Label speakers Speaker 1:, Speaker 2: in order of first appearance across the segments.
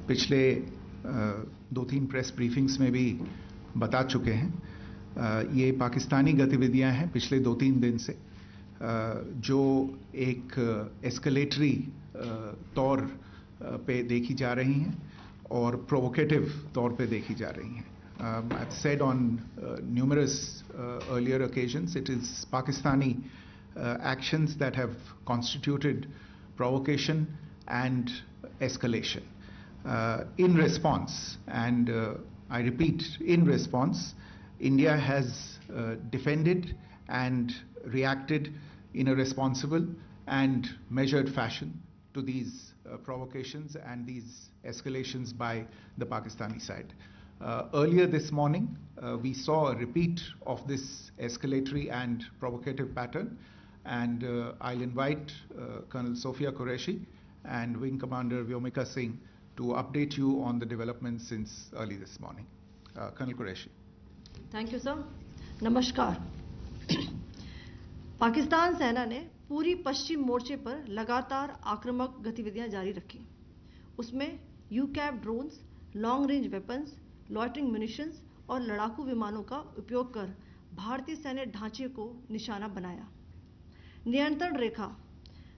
Speaker 1: पिछले 2-3 press briefings में भी बता चुके हैं। ये पाकिस्तानी गतिविधियां हैं पिछले 2-3 दिन से, जो एक एस्केलेटरी तौर पे देखी जा रही हैं और प्रोवोकेटिव तौर पे देखी जा रही हैं। I've said on numerous earlier occasions, it is Pakistani actions that have constituted provocation and escalation. In response, and I repeat, in response, India has defended and reacted in a responsible and measured fashion to these provocations and these escalations by the Pakistani side. Earlier this morning, we saw a repeat of this escalatory and provocative pattern, and I'll invite Colonel Sophia Qureshi and Wing Commander Vyomika Singh to update you on the developments since early this morning. Colonel Qureshi.
Speaker 2: Thank you, sir. नमस्कार। पाकिस्तान सेना ने पूरी पश्चिम मोर्चे पर लगातार आक्रामक गतिविधियां जारी रखी। उसमें यूकैप drones, long range weapons, loitering munitions और लड़ाकू विमानों का उपयोग कर भारतीय सैन्य ढांचे को निशाना बनाया। नियंत्रण रेखा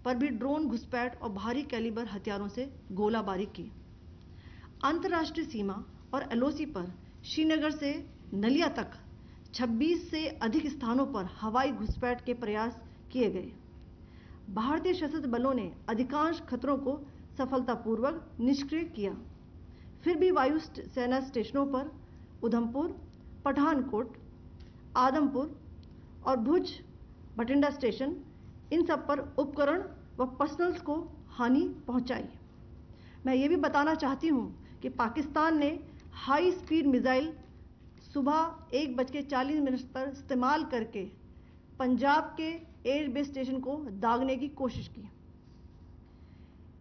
Speaker 2: पर भी ड्रोन घुसपैठ और भारी कैलिबर हथियारों से गोलाबारी की। अंतर्राष्ट्रीय सीमा और एलओसी पर श्रीनगर से नलिया तक 26 से अधिक स्थानों पर हवाई घुसपैठ के प्रयास किए गए। भारतीय सशस्त्र बलों ने अधिकांश खतरों को सफलतापूर्वक निष्क्रिय किया। फिर भी वायु सेना स्टेशनों पर उधमपुर, पठानकोट, आदमपुर और भुज बठिंडा स्टेशन, इन सब पर उपकरण व पर्सनल्स को हानि पहुंचाई। मैं ये भी बताना चाहती हूं कि पाकिस्तान ने हाई स्पीड मिसाइल सुबह 1:40 पर इस्तेमाल करके पंजाब के एयरबेस स्टेशन को दागने की कोशिश की।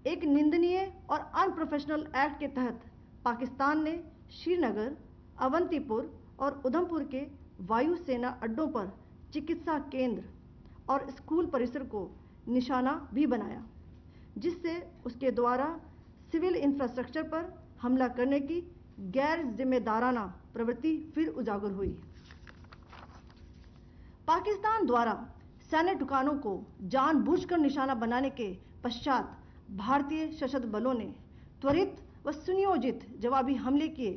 Speaker 2: एक निंदनीय और अनप्रोफेशनल एक्ट के तहत पाकिस्तान ने श्रीनगर, अवंतीपुर और उधमपुर के वायु सेना अड्डों पर चिकित्सा केंद्र और स्कूल परिसर को निशाना भी बनाया, जिससे उसके द्वारा सिविल इंफ्रास्ट्रक्चर पर हमला करने की गैर जिम्मेदाराना प्रवृत्ति फिर उजागर हुई। पाकिस्तान द्वारा सैन्य ठिकानों को जानबूझकर निशाना बनाने के पश्चात भारतीय सशस्त्र बलों ने त्वरित व सुनियोजित जवाबी हमले किए।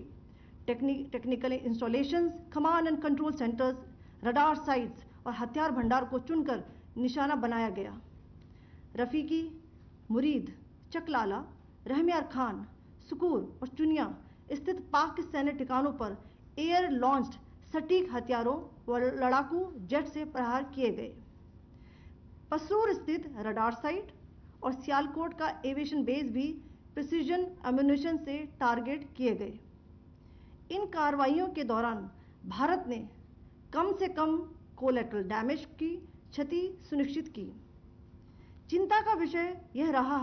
Speaker 2: Technical installations, command and control centres, radar sites और हथियार भंडार को चुनकर निशाना बनाया गया। रफीकी, मुरीद, चकलाला, रहमियार खान, सुकूर और चुनिया स्थित पाक सैन्य ठिकानों पर एयर लॉन्च्ड सटीक हथियारों व लड़ाकू जेट से प्रहार किए गए। पसूर स्थित रडार साइट और सियालकोट का एविएशन बेस भी प्रिसीजन एम्यूनिशन से टारगेट किए गए। इन कार्रवाइयों के दौरान भारत ने कम से कम कोलैटरल डैमेज की क्षति सुनिश्चित की। चिंता का विषय यह रहा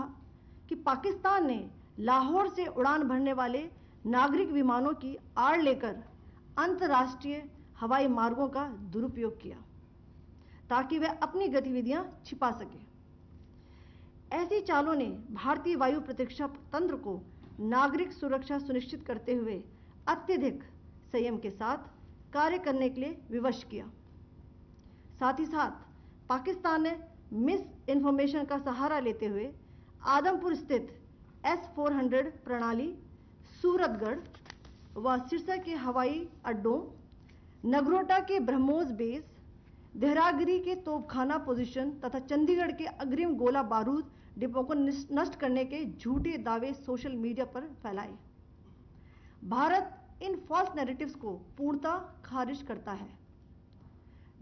Speaker 2: कि पाकिस्तान ने लाहौर से उड़ान भरने वाले नागरिक विमानों की आड़ लेकर अंतर्राष्ट्रीय हवाई मार्गों का दुरुपयोग किया, ताकि वह अपनी गतिविधियां छिपा सके। ऐसी चालों ने भारतीय वायु प्रतिरक्षा तंत्र को नागरिक सुरक्षा सुनिश्चित करते हुए अत्यधिक संयम के साथ कार्य करने के लिए विवश किया। साथ ही साथ पाकिस्तान ने मिस इन्फॉर्मेशन का सहारा लेते हुए आदमपुर स्थित S-400 प्रणाली, सूरतगढ़ व सिरसा के हवाई अड्डों, नगरोटा के ब्रह्मोस बेस, देहरागिरी के तोपखाना पोजीशन तथा चंडीगढ़ के अग्रिम गोला बारूद डिपो को नष्ट करने के झूठे दावे सोशल मीडिया पर फैलाए। भारत इन फॉल्स नैरेटिव्स को पूर्णतः खारिज करता है।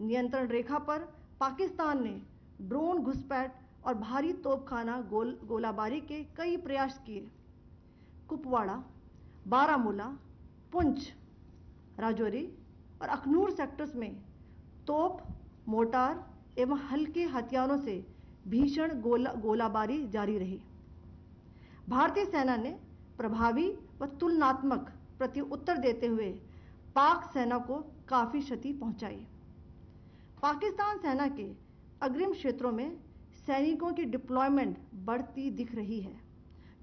Speaker 2: नियंत्रण रेखा पर पाकिस्तान ने ड्रोन घुसपैठ और भारी तोपखाना गोलाबारी के कई प्रयास किए। कुपवाड़ा, बारामूला, पुंछ, राजौरी और अखनूर सेक्टर्स में तोप, मोर्टार एवं हल्के हथियारों से भीषण गोलाबारी जारी रही। भारतीय सेना ने प्रभावी व तुलनात्मक प्रत्युत्तर देते हुए पाक सेना को काफी क्षति पहुंचाई। पाकिस्तान सेना के अग्रिम क्षेत्रों में सैनिकों की डिप्लॉयमेंट बढ़ती दिख रही है,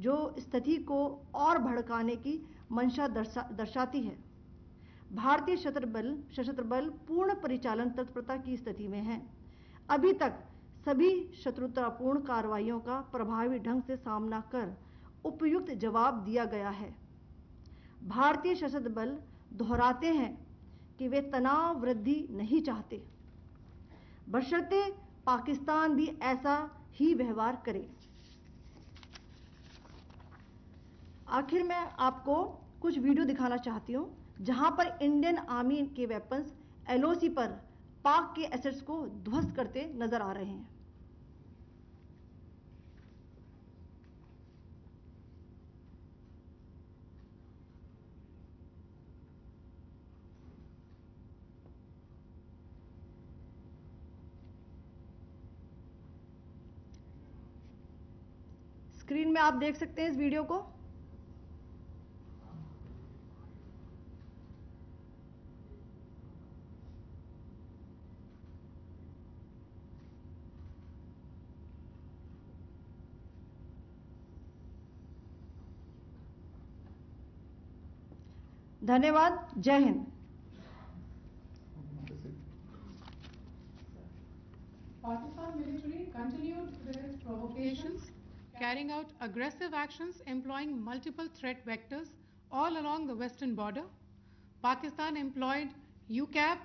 Speaker 2: जो स्थिति को और भड़काने की मंशा दर्शाती है। भारतीय सशस्त्र बल पूर्ण परिचालन तत्परता की स्थिति में है। अभी तक सभी शत्रुतापूर्ण कार्रवाइयों का प्रभावी ढंग से सामना कर उपयुक्त जवाब दिया गया है। भारतीय सशस्त्र बल दोहराते हैं कि वे तनाव वृद्धि नहीं चाहते, बशर्ते पाकिस्तान भी ऐसा ही व्यवहार करे। आखिर में आपको कुछ वीडियो दिखाना चाहती हूं जहां पर इंडियन आर्मी के वेपन्स एलओसी पर पाक के एसेट्स को ध्वस्त करते नजर आ रहे हैं। स्क्रीन में आप देख सकते हैं इस वीडियो को। धन्यवाद। जय Hind.
Speaker 3: Pakistan military continued with its provocations, carrying out aggressive actions employing multiple threat vectors all along the western border. Pakistan employed UCAV,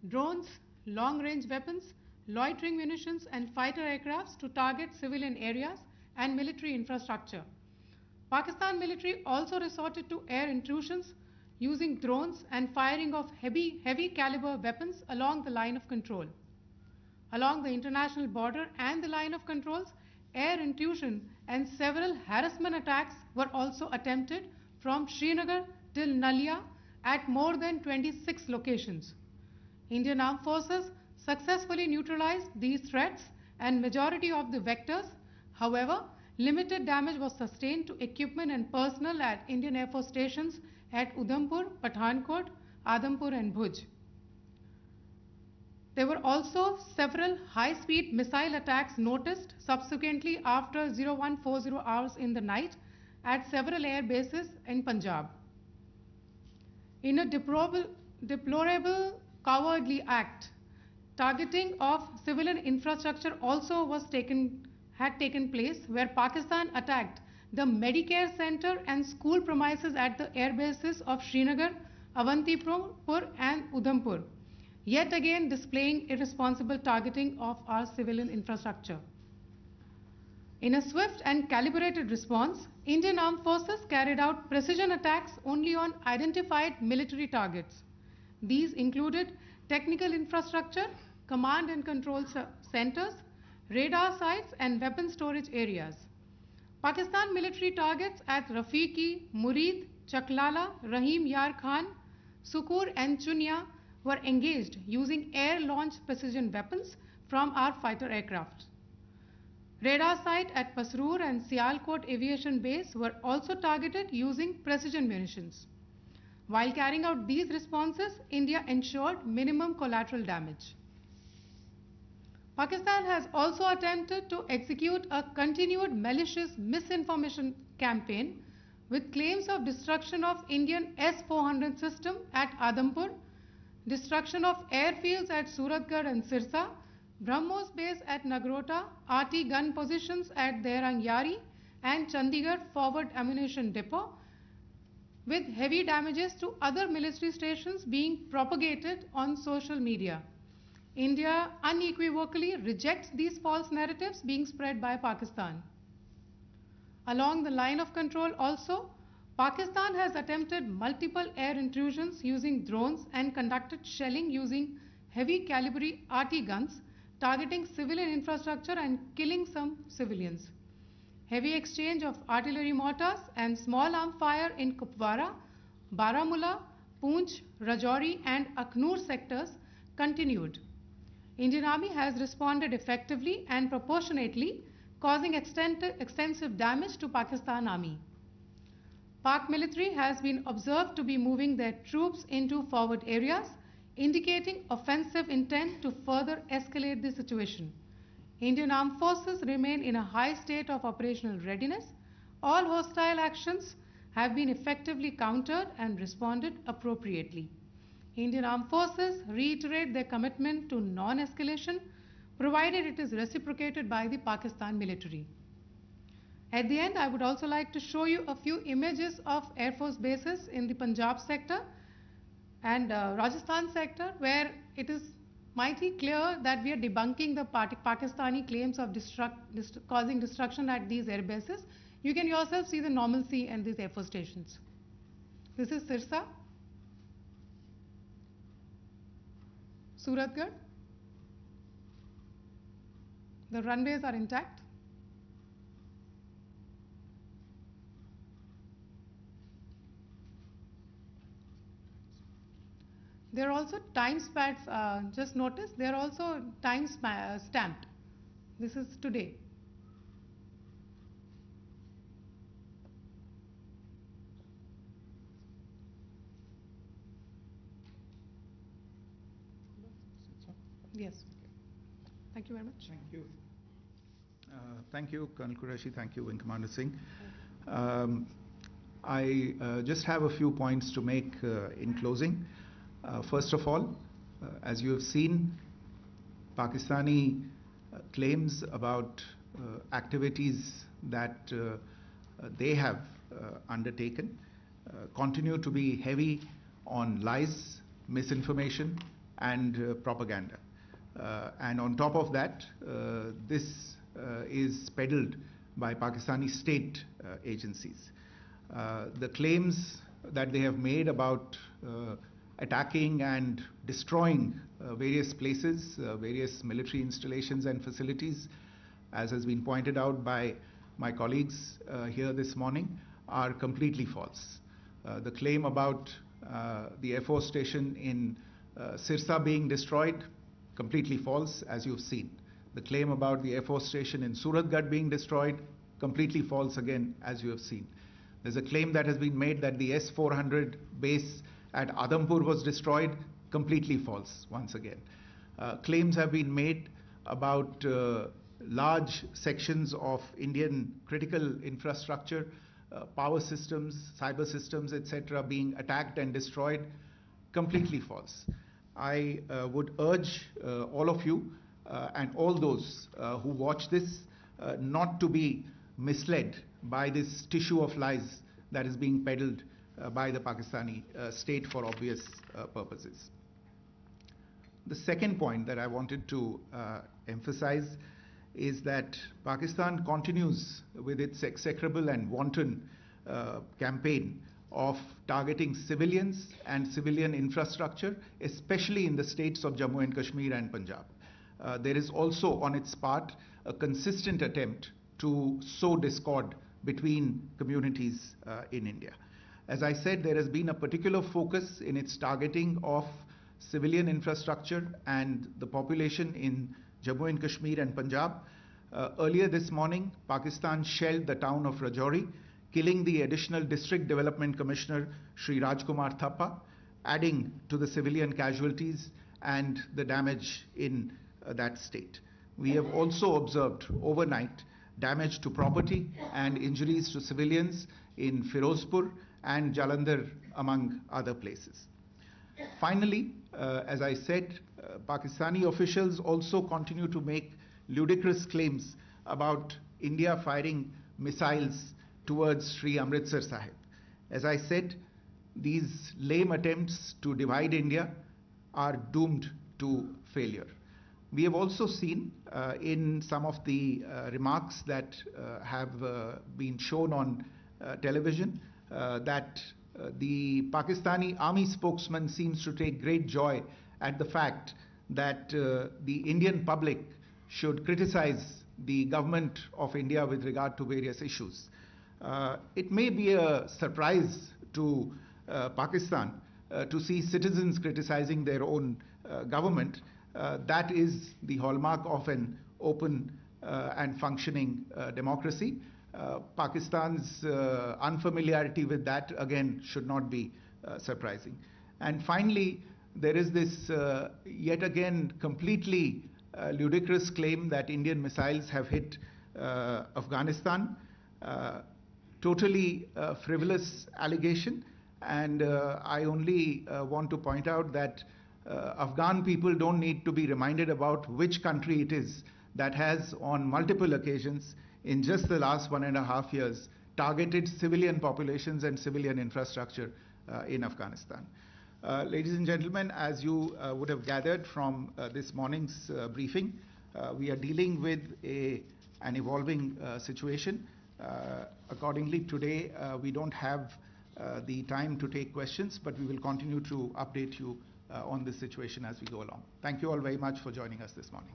Speaker 3: drones, long-range weapons, loitering munitions and fighter aircrafts to target civilian areas and military infrastructure. Pakistan military also resorted to air intrusions using drones and firing of heavy caliber weapons along the line of control. Along the international border and the line of controls, air intrusion and several harassment attacks were also attempted from Srinagar till Nalia at more than 26 locations. Indian Armed Forces successfully neutralized these threats and majority of the vectors. However, limited damage was sustained to equipment and personnel at Indian Air Force stations at Udhampur, Pathankot, Adampur and Bhuj. There were also several high-speed missile attacks noticed subsequently after 0140 hours in the night at several air bases in Punjab. In a deplorable cowardly act, targeting of civilian infrastructure also had taken place, where Pakistan attacked the Medicare Center and school premises at the air bases of Srinagar, Avantipur and Udhampur, yet again displaying irresponsible targeting of our civilian infrastructure. In a swift and calibrated response, Indian Armed Forces carried out precision attacks only on identified military targets. These included technical infrastructure, command and control centers, radar sites and weapon storage areas. Pakistan military targets at Rafiqi, Murid, Chaklala, Rahim Yar Khan, Sukur and Chunya were engaged using air-launched precision weapons from our fighter aircraft. Radar site at Pasroor and Sialkot Aviation Base were also targeted using precision munitions. While carrying out these responses, India ensured minimum collateral damage. Pakistan has also attempted to execute a continued malicious misinformation campaign with claims of destruction of Indian S-400 system at Adampur, destruction of airfields at Suratgarh and Sirsa, BrahMos base at Nagrota, RT gun positions at Derang Yari and Chandigarh forward ammunition depot, with heavy damages to other military stations being propagated on social media. India unequivocally rejects these false narratives being spread by Pakistan. Along the line of control also, Pakistan has attempted multiple air intrusions using drones and conducted shelling using heavy caliber RT guns, targeting civilian infrastructure and killing some civilians. Heavy exchange of artillery mortars and small arm fire in Kupwara, Baramulla, Poonch, Rajouri and Akhnur sectors continued. Indian Army has responded effectively and proportionately, causing extensive damage to Pakistan Army. Pak military has been observed to be moving their troops into forward areas, indicating offensive intent to further escalate the situation. Indian Armed Forces remain in a high state of operational readiness. All hostile actions have been effectively countered and responded appropriately. Indian Armed Forces reiterate their commitment to non-escalation, provided it is reciprocated by the Pakistan military. At the end, I would also like to show you a few images of Air Force bases in the Punjab sector and Rajasthan sector, where it is mighty clear that we are debunking the Pakistani claims of causing destruction at these air bases. You can yourself see the normalcy in these Air Force stations. This is Sirsa, Suratgarh. The runways are intact. There are also time pads, just notice, they are also time stamped. This is today. Yes. Thank you very much.
Speaker 1: Thank you. Thank you, Colonel Qureshi. Thank you, Wing Commander Singh. I just have a few points to make in closing. First of all, as you have seen, Pakistani claims about activities that they have undertaken continue to be heavy on lies, misinformation, and propaganda. And on top of that, this is peddled by Pakistani state agencies. The claims that they have made about attacking and destroying various places, various military installations and facilities, as has been pointed out by my colleagues here this morning, are completely false. The claim about the Air Force station in Sirsa being destroyed, completely false, as you've seen. The claim about the Air Force station in Suratgarh being destroyed, completely false again, as you have seen. There's a claim that has been made that the S-400 base at Adampur was destroyed, completely false once again. Claims have been made about large sections of Indian critical infrastructure, power systems, cyber systems, etc., being attacked and destroyed, completely false. I would urge all of you and all those who watch this not to be misled by this tissue of lies that is being peddled by the Pakistani state for obvious purposes. The second point that I wanted to emphasize is that Pakistan continues with its execrable and wanton campaign of targeting civilians and civilian infrastructure, especially in the states of Jammu and Kashmir and Punjab. There is also on its part a consistent attempt to sow discord between communities in India. As I said, there has been a particular focus in its targeting of civilian infrastructure and the population in Jammu and Kashmir and Punjab. Earlier this morning, Pakistan shelled the town of Rajouri, killing the additional District Development Commissioner, Shri Rajkumar Thappa, adding to the civilian casualties and the damage in that state. We have also observed overnight damage to property and injuries to civilians in Firozpur and Jalandhar, among other places. Finally, as I said, Pakistani officials also continue to make ludicrous claims about India firing missiles towards Sri Amritsar Sahib. As I said, these lame attempts to divide India are doomed to failure. We have also seen in some of the remarks that have been shown on television that the Pakistani army spokesman seems to take great joy at the fact that the Indian public should criticize the government of India with regard to various issues. It may be a surprise to Pakistan to see citizens criticizing their own government. That is the hallmark of an open and functioning democracy. Pakistan's unfamiliarity with that, again, should not be surprising. And finally, there is this yet again completely ludicrous claim that Indian missiles have hit Afghanistan. totally frivolous allegation, and I only want to point out that Afghan people don't need to be reminded about which country it is that has on multiple occasions in just the last 1.5 years targeted civilian populations and civilian infrastructure in Afghanistan. Ladies and gentlemen, as you would have gathered from this morning's briefing, we are dealing with an evolving situation. Accordingly, today we don't have the time to take questions, but we will continue to update you on this situation as we go along. Thank you all very much for joining us this morning.